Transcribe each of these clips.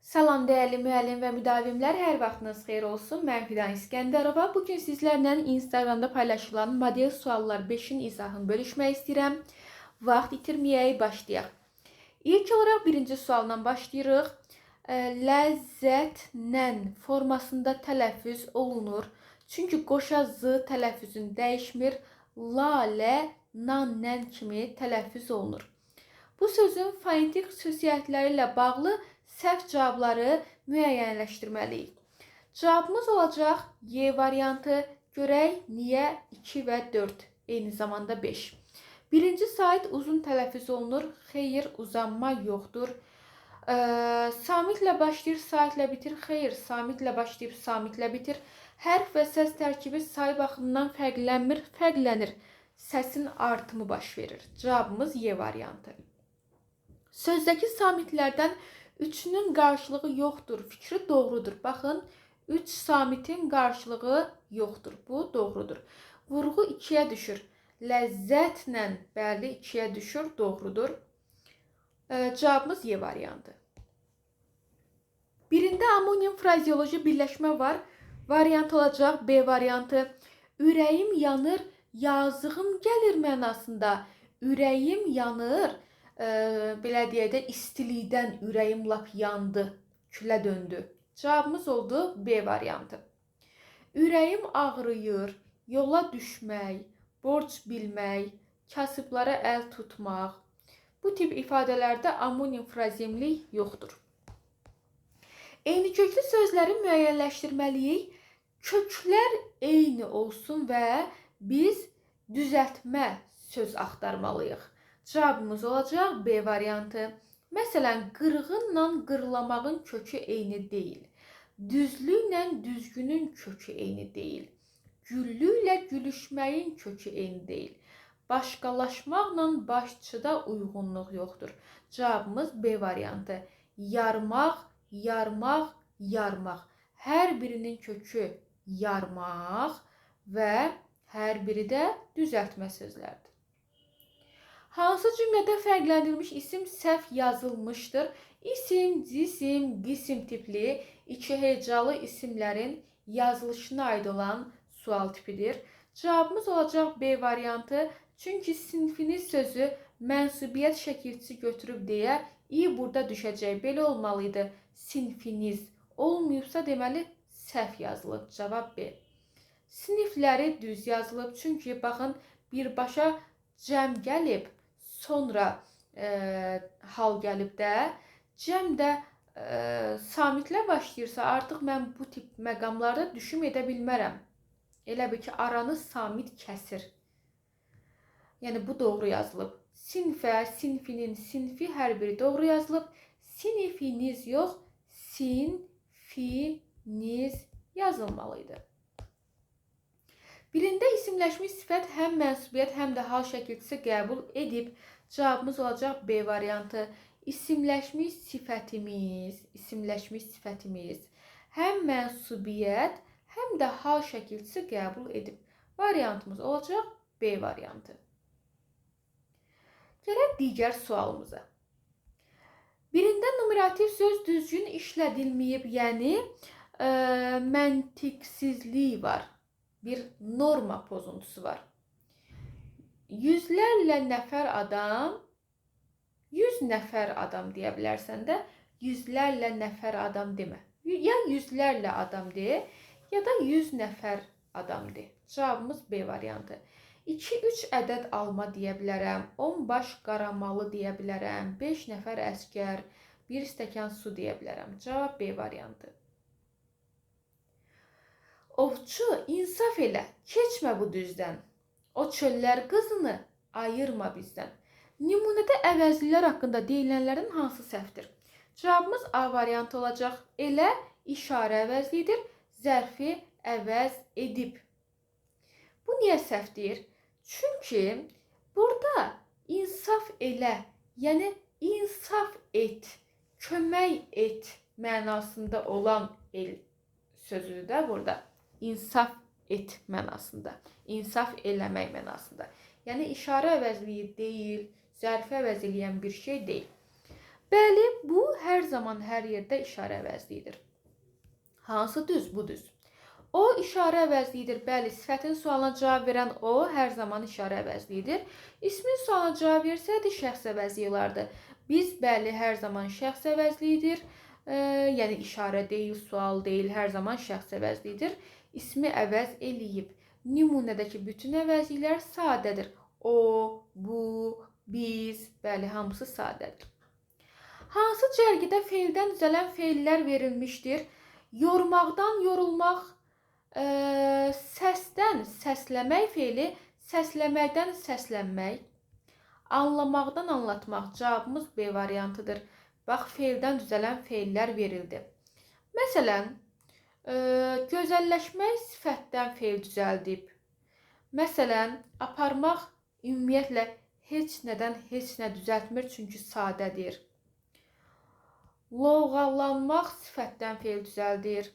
Salam dəyərli müəllim və müdavimlər, hər vaxtınız xeyir olsun. Mən Fidan İskəndərova. Bugün sizlərlə Instagramda paylaşılan model suallar 5-in izahını bölüşmək istəyirəm. Vaxt itirməyək, başlayaq. İlk olaraq birinci sualla başlayırıq. Ləzzətlə formasında tələffüz olunur. Çünki qoşa z tələffüzün dəyişmir. Lalə, nan kimi tələffüz olunur. Bu sözün fonetik xüsusiyyətləri ilə bağlı səhv cavabları müəyyənləşdirməliyik. Cavabımız olacaq Y variantı. Görək niyə 2 və 4, eyni zamanda 5. Birinci saat uzun tələffüz olunur. Xeyr, uzanma yoxdur. Samitlə başlayır, saitlə bitir. Xeyr, samitlə başlayıb, samitlə bitir. Hərf və səs tərkibi say baxımından fərqlənmir, fərqlənir. Səsin artımı baş verir. Cavabımız Y variantı. Sözdəki samitlərdən üçünün qarşılığı yoxdur. Fikri doğrudur. Baxın, 3 samitin qarşılığı yoxdur. Bu doğrudur. Vurğu 2-yə düşür. Ləzzətlə, bəli, 2-yə düşür. Doğrudur. Cavabımız Y variantı. Birində amonim frazeoloji birləşmə var. Variant olacaq B variantı. Ürəyim yanır, yazığım gəlir mənasında. Ürəyim yanır. Belə deyək də, istilikdən ürəyim lap yandı, külə döndü. Cavabımız oldu B variantı. Ürəyim ağrıyır, yola düşmək, borc bilmək, kasıblara əl tutmaq. Bu tip ifadələrdə amonim frazemlik yoxdur. Eyni köklü sözləri müəyyənləşdirməliyik. Köklər eyni olsun və biz düzəltmə söz axtarmalıyıq. Cavabımız olacaq B variantı. Məsələn, qırğınla qırlamağın kökü eyni deyil. Düzlüklə düzgünün kökü eyni deyil. Güllüklə gülüşməyin kökü eyni deyil. Başqalaşmaqla başçıda uyğunluq yoxdur. Cavabımız B variantı. Yarmaq, yarmaq, yarmaq. Hər birinin kökü yarmaq və hər biri də düzəltmə sözlərdir. Hansı cümlədə fərqləndirilmiş isim səhv yazılmışdır? İsim, cisim, qisim tipli iki hecalı isimlərin yazılışına aid olan sual tipidir. Cavabımız olacaq B variantı. Çünki sinfiniz sözü mənsubiyyət şəkilçisi götürüb deyə i burada düşəcək. Belə olmalıydı. Sinfiniz olmayıbsa deməli səhv yazılıb. Cavab B. Sinifləri düz yazılıb. Çünki baxın, birbaşa cəm gəlib. Sonra hal gəlib də, cəm də samitlə başlayırsa, artıq mən bu tip məqamlarda düşüm edə bilmərəm. Elə bir ki, aranı samit kəsir. Yəni, bu doğru yazılıb. Sinfə, sinfinin, sinfi hər biri doğru yazılıb. Sinifiniz yox, sinfiniz yazılmalıydı. Birində isimləşmiş sifət həm mənsubiyyət, həm də hal şəkilçisi qəbul edib. Cavabımız olacaq B variantı. İsimləşmiş sifətimiz həm mənsubiyyət, həm də hal şəkilçisi qəbul edib. Variantımız olacaq B variantı. Gələk digər sualımıza. Birində numerativ söz düzgün işlədilməyib, yəni məntiqsizlik var. Bir norma pozuntusu var. Yüzlərlə nəfər adam, 100 nəfər adam deyə bilərsən də, yüzlərlə nəfər adam demə. Ya yüzlərlə adam de, ya da 100 nəfər adam de. Cavabımız B variantı. 2-3 ədəd alma deyə bilərəm, 10 baş qaramalı deyə bilərəm, 5 nəfər əskər, 1 stəkan su deyə bilərəm. Cavab B variantı. Ovçu, insaf elə, keçmə bu düzdən. O çöllər qızını ayırma bizdən. Nümunədə əvəzlilər haqqında deyilənlərin hansı səhvdir? Cavabımız A variantı olacaq. Elə işarə əvəzlidir, zərfi əvəz edib. Bu niyə səhvdir? Çünki burada insaf elə, yəni insaf et, kömək et mənasında olan el sözüdür də burada. İnsaf et mənasında, insaf eləmək mənasında. Yəni, işarə əvəzliyi deyil, zərfi əvəz eləyən bir şey deyil. Bəli, bu hər zaman hər yerdə işarə əvəzliyidir. Hansı düz? Bu düz. O işarə əvəzliyidir. Bəli, sifətin sualına cavab verən o hər zaman işarə əvəzliyidir. İsmin sualına cavab versəydi şəxs əvəzliyi olardı. Biz bəli hər zaman şəxs əvəzliyidir. Yəni işarə deyil, sual deyil, hər zaman şəxs əvəzliyidir. İsmi əvəz eləyib. Nümunədəki bütün əvəzliklər sadədir. O, bu, biz, bəli, hamısı sadədir. Hansı cərgədə feildən düzələn feillər verilmişdir? Yormaqdan yorulmaq, səsdən səsləmək feili, səsləməkdən səslənmək, anlamaqdan anlatmaq. Cavabımız B variantıdır. Bax, feildən düzələn feillər verildi. Məsələn, gözəlləşmək sifətdən feil düzəldib. Məsələn, aparmaq ümumiyyətlə heç nədən heç nə düzəltmir, çünki sadədir. Lovğalanmaq sifətdən feil düzəldir.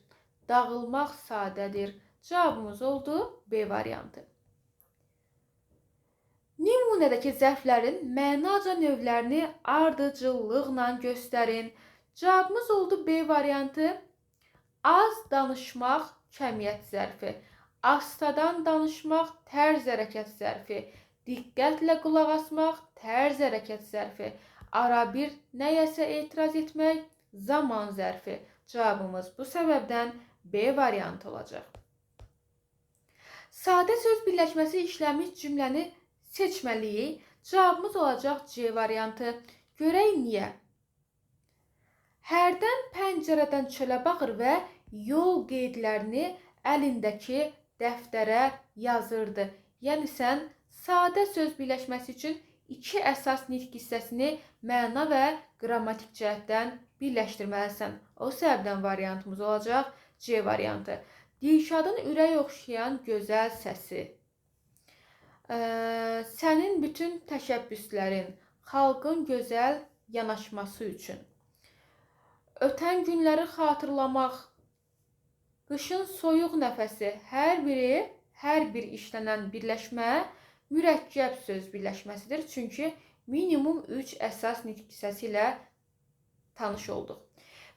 Dağılmaq sadədir. Cavabımız oldu B variantı. Nümunədəki zərflərin mənaca növlərini ardıcıllıqla göstərin. Cavabımız oldu B variantı. Az danışmaq kəmiyyət zərfi. Astadan danışmaq tərz hərəkət zərfi. Diqqətlə qulaq asmaq tərz hərəkət zərfi. Arabir nəyəsə etiraz etmək zaman zərfi. Cavabımız bu səbəbdən B variantı olacaq. Sadə söz birləşməsi işlənmiş cümləni seçməliyik. Cavabımız olacaq C variantı. Görək niyə? Hərdən pəncərədən çölə baxır və yol qeydlərini əlindəki dəftərə yazırdı. Yəni sən sadə söz birləşməsi üçün iki əsas nitq hissəsini məna və qrammatik cəhətdən birləşdirməlisən. O səbəbdən variantımız olacaq C variantı. Dilşadın ürək oxşayan gözəl səsi. Sənin bütün təşəbbüslərin, xalqın gözəl yanaşması üçün. Ötən günləri xatırlamaq, qışın soyuq nəfəsi, hər bir işlənən birləşmə mürəkkəb söz birləşməsidir. Çünki minimum 3 əsas nitq hissəsi ilə tanış olduq.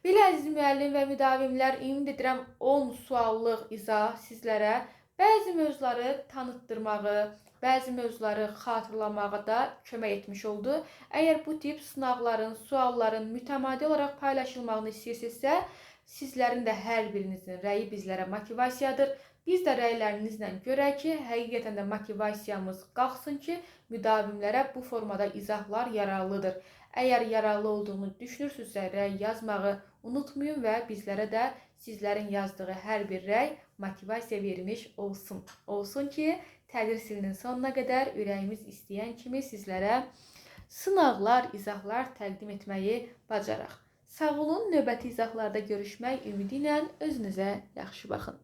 Belə əziz müəllim və müdavimlər, ümid edirəm 10 suallıq izah sizlərə bəzi mövzuları tanıtdırmağı, bəzi mövzuları xatırlamağa da kömək etmiş oldu. Əgər bu tip sınavların, sualların mütəmadi olaraq paylaşılmağını istəyirsinizsə, sizlərin də hər birinizin rəyi bizlərə motivasiyadır. Biz də rəylərinizlə görək ki, həqiqətən də motivasiyamız qalxsın ki, müdavimlərə bu formada izahlar yararlıdır. Əgər yararlı olduğunu düşünürsünüzsə, rəy yazmağı unutmayın və bizlərə də sizlərin yazdığı hər bir rəy motivasiya vermiş olsun. Olsun ki, tədris ilinin sonuna qədər ürəyimiz istəyən kimi sizlərə sınaqlar, izahlar təqdim etməyi bacaraq. Sağ olun, növbəti izahlarda görüşmək ümidi ilə özünüzə yaxşı baxın.